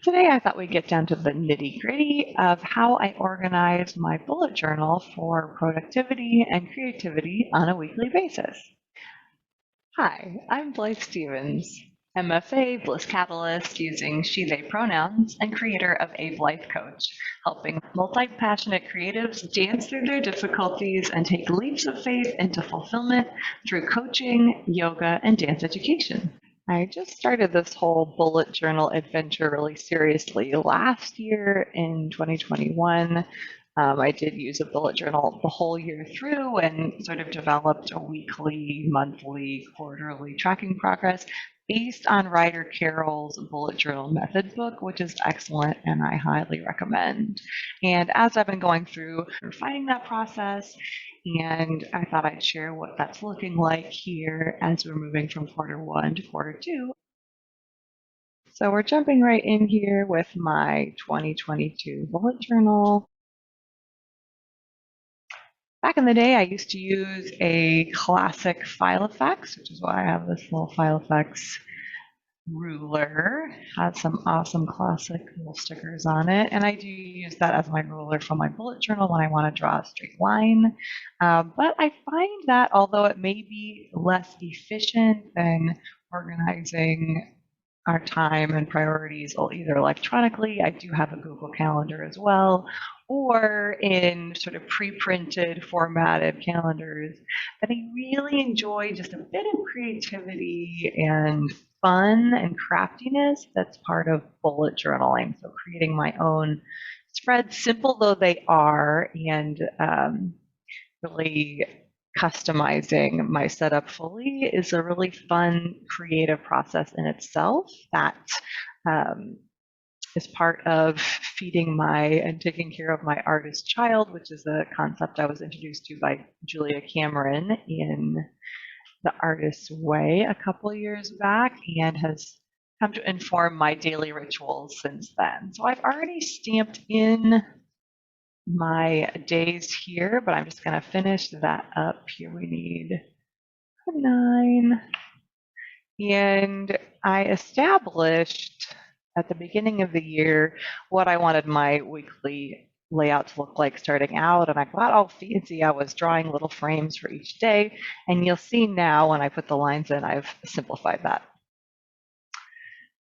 Today, I thought we'd get down to the nitty-gritty of how I organize my bullet journal for productivity and creativity on a weekly basis. Hi, I'm Blythe Stevens, MFA, Bliss Catalyst using she/they pronouns, and creator of A Blythe Coach, helping multi-passionate creatives dance through their difficulties and take leaps of faith into fulfillment through coaching, yoga, and dance education. I just started this whole bullet journal adventure really seriously last year in 2021. I did use a bullet journal the whole year through and sort of developed a weekly, monthly, quarterly tracking progress based on Ryder Carroll's bullet journal method book, which is excellent and I highly recommend. And as I've been going through refining that process, and I thought I'd share what that's looking like here as we're moving from quarter 1 to quarter 2. So we're jumping right in here with my 2022 bullet journal. Back in the day, I used to use a classic Filofax, which is why I have this little Filofax ruler. Has some awesome classic little stickers on it, and I do use that as my ruler for my bullet journal when I want to draw a straight line. But I find that although it may be less efficient than organizing our time and priorities either electronically, I do have a Google Calendar as well, or in sort of pre-printed formatted calendars, that I really enjoy just a bit of creativity and fun and craftiness that's part of bullet journaling. So creating my own spreads, simple though they are, and really customizing my setup fully is a really fun, creative process in itself that is part of feeding my and taking care of my artist child, which is a concept I was introduced to by Julia Cameron in The Artist's Way a couple of years back, and has come to inform my daily rituals since then. So I've already stamped in my days here, but I'm just going to finish that up. Here we need 9. And I established at the beginning of the year what I wanted my weekly layout to look like starting out, and I got all fancy. I was drawing little frames for each day, and you'll see now when I put the lines in, I've simplified that.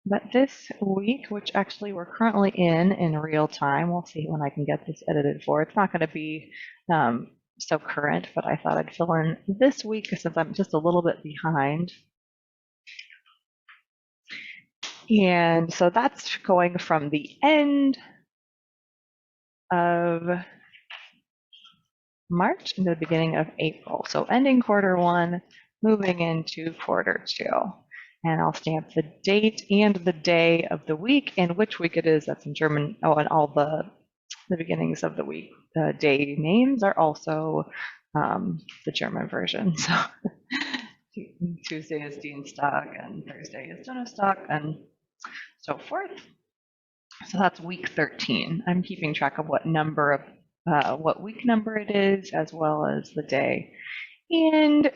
But this week, which actually we're currently in real time, we'll see when I can get this edited for. It's not going to be so current, but I thought I'd fill in this week since I'm just a little bit behind. And so that's going from the end of March into the beginning of April. So ending quarter 1, moving into quarter 2. And I'll stamp the date and the day of the week and which week it is. That's in German. Oh, and all the beginnings of the week. The day names are also the German version. So Tuesday is Dienstag and Thursday is Donnerstag and so forth. So that's week 13. I'm keeping track of what number of what week number it is, as well as the day. And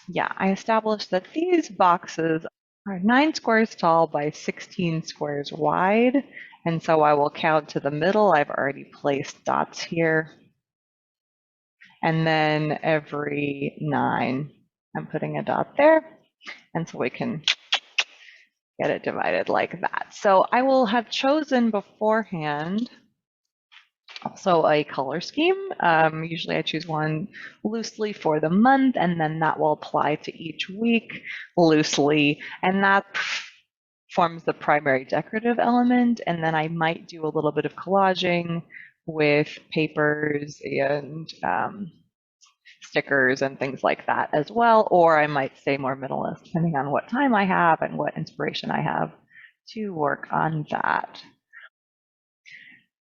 yeah, I established that these boxes are 9 squares tall by 16 squares wide. And so I will count to the middle. I've already placed dots here. And then every 9, I'm putting a dot there. And so we can get it divided like that. So I will have chosen beforehand also a color scheme. Usually I choose one loosely for the month, and then that will apply to each week loosely, and that forms the primary decorative element. And then I might do a little bit of collaging with papers and stickers and things like that as well, or I might stay more minimalist depending on what time I have and what inspiration I have to work on that.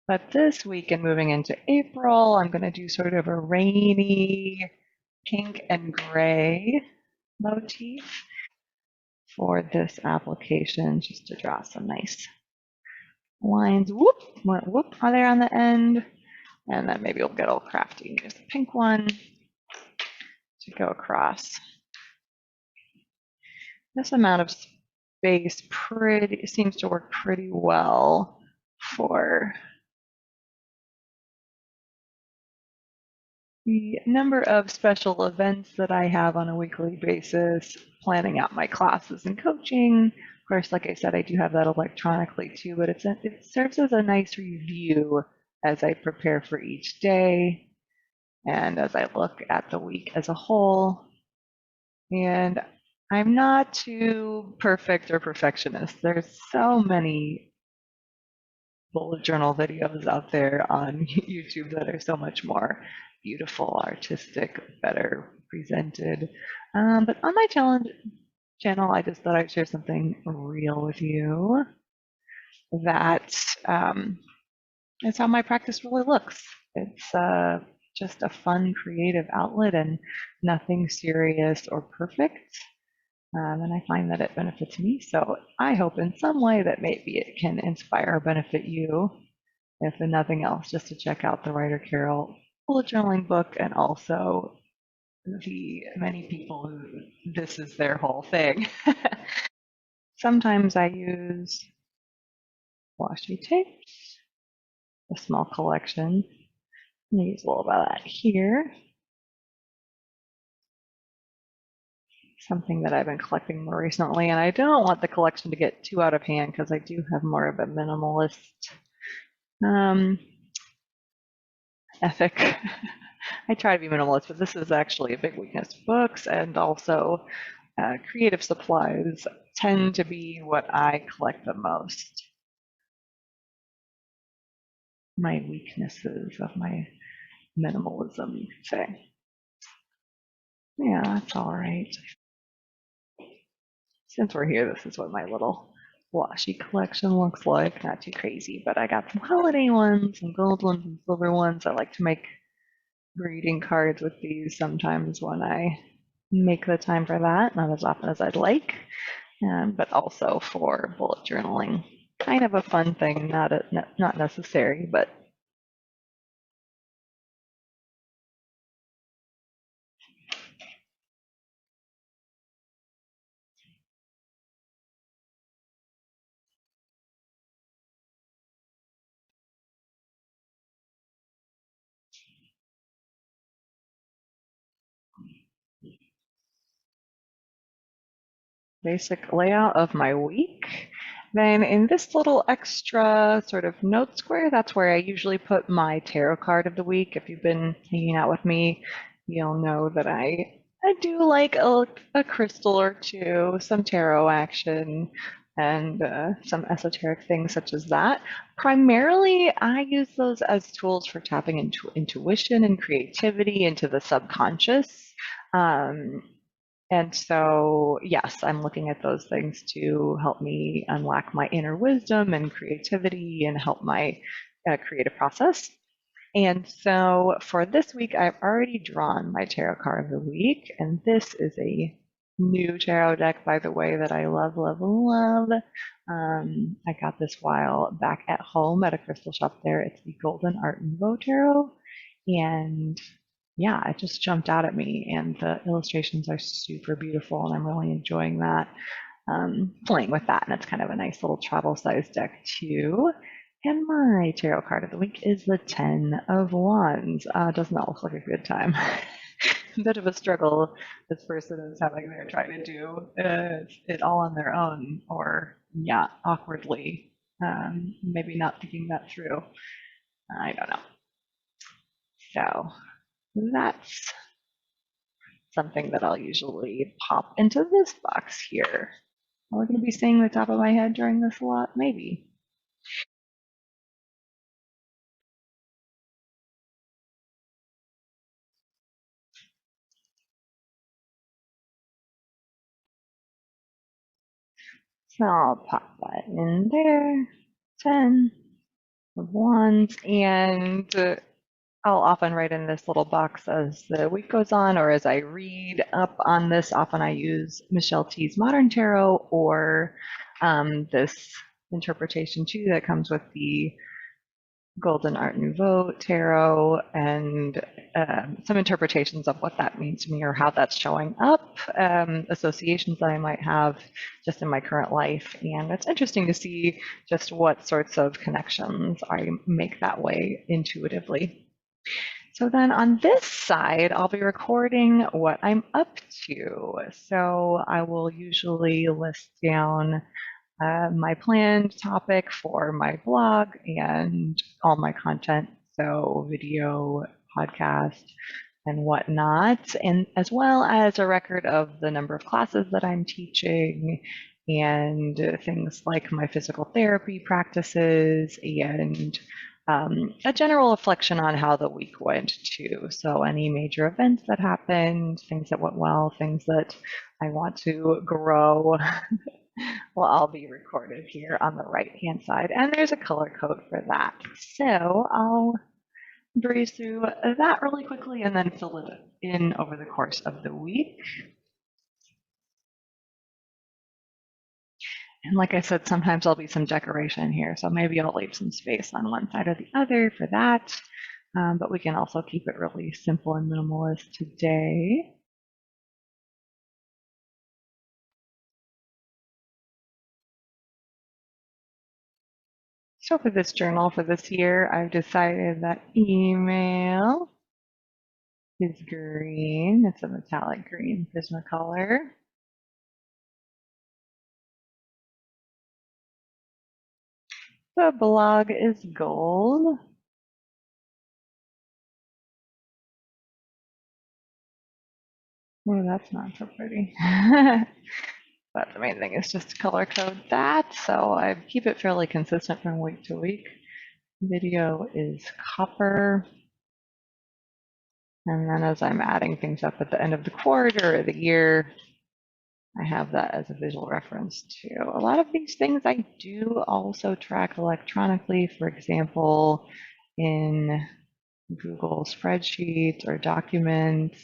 But this week and moving into April, I'm going to do sort of a rainy pink and gray motif for this application, just to draw some nice lines. Whoop, whoop, are there on the end? And then maybe we'll get a little crafty. Here's the pink one to go across. This amount of base seems to work pretty well for the number of special events that I have on a weekly basis, planning out my classes and coaching. Of course, like I said, I do have that electronically too, but it serves as a nice review as I prepare for each day and as I look at the week as a whole. And I'm not too perfect or perfectionist. There's so many bullet journal videos out there on YouTube that are so much more beautiful, artistic, better presented. But on my channel, I just thought I'd share something real with you that is how my practice really looks. It's just a fun, creative outlet and nothing serious or perfect. And I find that it benefits me. So I hope in some way that maybe it can inspire or benefit you, if nothing else, just to check out the Ryder Carroll bullet journaling book and also the many people who this is their whole thing. Sometimes I use washi tape, a small collection. I'm going to use a little bit of that here. Something that I've been collecting more recently, and I don't want the collection to get too out of hand because I do have more of a minimalist ethic. I try to be minimalist, but this is actually a big weakness. Books and also creative supplies tend to be what I collect the most. My weaknesses of my minimalism, you could say. Yeah, that's all right. Since we're here, this is what my little washi collection looks like. Not too crazy, but I got some holiday ones, some gold ones, and silver ones. I like to make greeting cards with these sometimes when I make the time for that, not as often as I'd like, but also for bullet journaling. Kind of a fun thing, not necessary, but basic layout of my week. Then in this little extra sort of note square, that's where I usually put my tarot card of the week. If you've been hanging out with me, you'll know that I do like a crystal or two, some tarot action, and some esoteric things such as that. Primarily, I use those as tools for tapping into intuition and creativity, into the subconscious. Um, and so, yes, I'm looking at those things to help me unlock my inner wisdom and creativity and help my creative process. And so for this week, I've already drawn my tarot card of the week. And this is a new tarot deck, by the way, that I love, love, love. I got this while back at home at a crystal shop there. It's the Golden Art Nuveau Tarot. And yeah, it just jumped out at me, and the illustrations are super beautiful, and I'm really enjoying that. Playing with that, and it's kind of a nice little travel size deck too. And my tarot card of the week is the 10 of Wands. Does not look like a good time. A bit of a struggle this person is having. They're trying to do it all on their own, or yeah, awkwardly. Maybe not thinking that through. I don't know. So that's something that I'll usually pop into this box here. Are we going to be saying the top of my head during this a lot? Maybe. So I'll pop that in there. 10 of Wands. And I'll often write in this little box as the week goes on, or as I read up on this. Often I use Michelle T's Modern Tarot, or this interpretation too that comes with the Golden Art Nouveau tarot, and some interpretations of what that means to me or how that's showing up, associations that I might have just in my current life. And it's interesting to see just what sorts of connections I make that way intuitively. So then on this side, I'll be recording what I'm up to. So I will usually list down my planned topic for my blog and all my content, so video, podcast, and whatnot, and as well as a record of the number of classes that I'm teaching and things like my physical therapy practices and a general reflection on how the week went too. So any major events that happened, things that went well, things that I want to grow will all be recorded here on the right-hand side. And there's a color code for that. So I'll breeze through that really quickly and then fill it in over the course of the week. And like I said, sometimes there'll be some decoration here, so maybe I'll leave some space on one side or the other for that. But we can also keep it really simple and minimalist today. So for this journal for this year, I've decided that email is green. It's a metallic green Prismacolor. The blog is gold. Oh, that's not so pretty. But the main thing is just to color code that. So I keep it fairly consistent from week to week. Video is copper. And then as I'm adding things up at the end of the quarter or the year, I have that as a visual reference too. A lot of these things I do also track electronically, for example, in Google spreadsheets or documents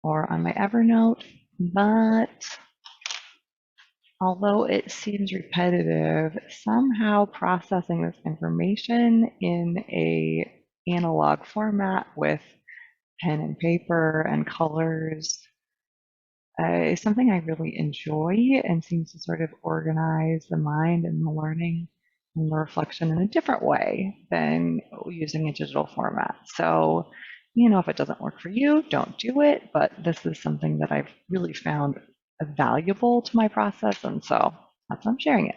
or on my Evernote, but although it seems repetitive, somehow processing this information in a analog format with pen and paper and colors is something I really enjoy and seems to sort of organize the mind and the learning and the reflection in a different way than using a digital format. So, you know, if it doesn't work for you, don't do it. But this is something that I've really found valuable to my process. And so that's why I'm sharing it.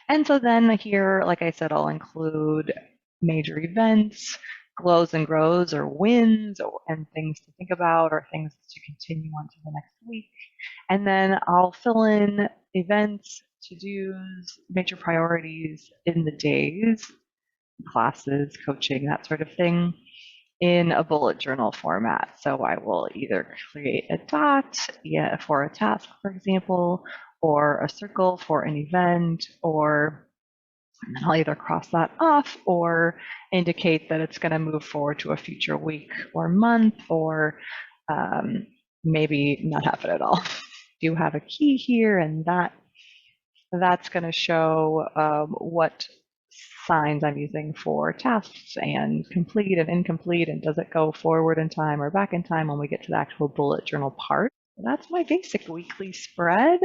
And so then here, like I said, I'll include major events, glows and grows or wins and things to think about or things to continue on to the next week. And then I'll fill in events, to-dos, major priorities in the days, classes, coaching, that sort of thing, in a bullet journal format. So I will either create a dot for a task, for example, or a circle for an event, or and then I'll either cross that off or indicate that it's going to move forward to a future week or month, or maybe not happen at all. Do have a key here, and that's going to show what signs I'm using for tasks and complete and incomplete, and does it go forward in time or back in time when we get to the actual bullet journal part. That's my basic weekly spread,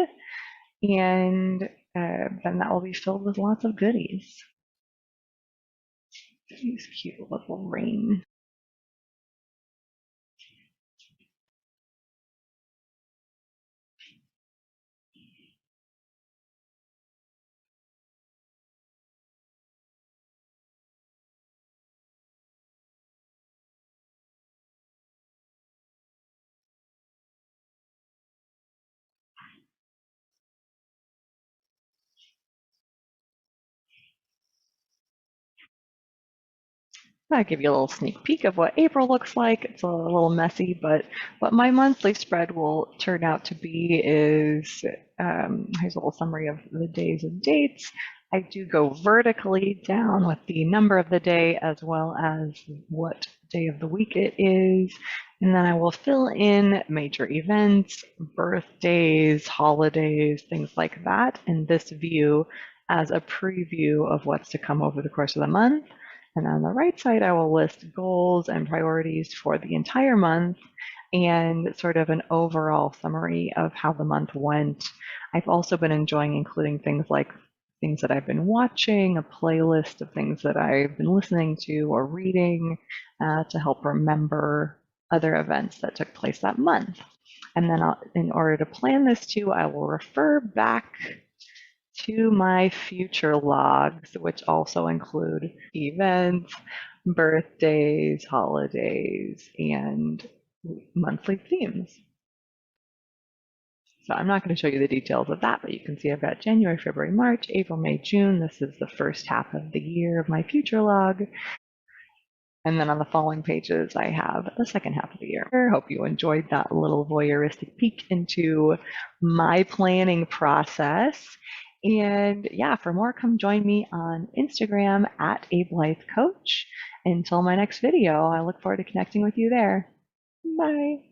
and then that will be filled with lots of goodies. These cute little rain. I'll give you a little sneak peek of what April looks like. It's a little messy, but what my monthly spread will turn out to be is, here's a little summary of the days and dates. I do go vertically down with the number of the day as well as what day of the week it is. And then I will fill in major events, birthdays, holidays, things like that in this view as a preview of what's to come over the course of the month. And on the right side, I will list goals and priorities for the entire month and sort of an overall summary of how the month went. I've also been enjoying including things like things that I've been watching, a playlist of things that I've been listening to or reading to help remember other events that took place that month. And then in order to plan this too, I will refer back to my future logs, which also include events, birthdays, holidays, and monthly themes. So I'm not going to show you the details of that, but you can see I've got January, February, March, April, May, June. This is the first half of the year of my future log. And then on the following pages, I have the second half of the year. I hope you enjoyed that little voyeuristic peek into my planning process. And yeah, for more, come join me on Instagram at ABlytheCoach. Until my next video, I look forward to connecting with you there. Bye.